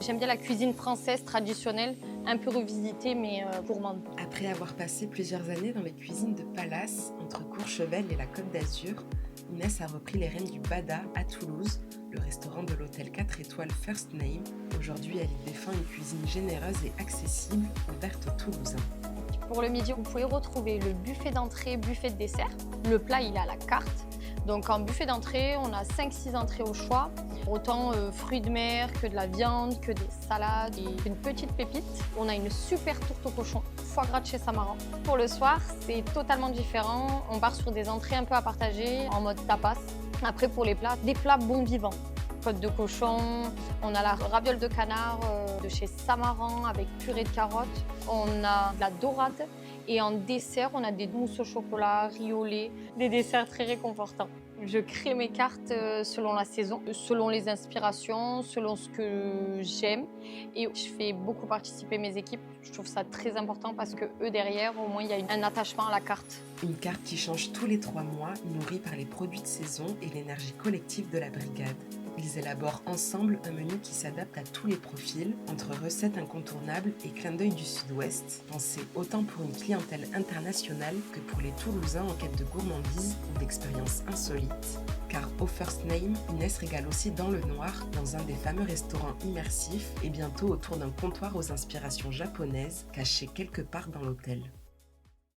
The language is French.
J'aime bien la cuisine française traditionnelle, un peu revisitée mais gourmande. Après avoir passé plusieurs années dans les cuisines de Palace, entre Courchevel et la Côte d'Azur, Inès a repris les rênes du Bada à Toulouse, le restaurant de l'hôtel 4 étoiles First Name. Aujourd'hui, elle y défend une cuisine généreuse et accessible, ouverte aux Toulousains. Pour le midi, vous pouvez retrouver le buffet d'entrée, buffet de dessert. Le plat, il est à la carte. Donc en buffet d'entrée, on a 5-6 entrées au choix. Autant fruits de mer que de la viande, que des salades et une petite pépite. On a une super tourte au cochon, foie gras de chez Samaran. Pour le soir, c'est totalement différent. On part sur des entrées un peu à partager en mode tapas. Après, pour les plats, des plats bons vivants. Côte de cochon, on a la raviole de canard de chez Samaran avec purée de carottes. On a de la dorade et en dessert, on a des mousses au chocolat, riz au lait, des desserts très réconfortants. Je crée mes cartes selon la saison, selon les inspirations, selon ce que j'aime. Et je fais beaucoup participer mes équipes. Je trouve ça très important parce que eux derrière, au moins, il y a un attachement à la carte. Une carte qui change tous les 3 mois, nourrie par les produits de saison et l'énergie collective de la brigade. Ils élaborent ensemble un menu qui s'adapte à tous les profils, entre recettes incontournables et clins d'œil du Sud-Ouest, pensé autant pour une clientèle internationale que pour les Toulousains en quête de gourmandise ou d'expériences insolites. Car au First Name, Inès régale aussi dans le noir, dans un des fameux restaurants immersifs et bientôt autour d'un comptoir aux inspirations japonaises caché quelque part dans l'hôtel.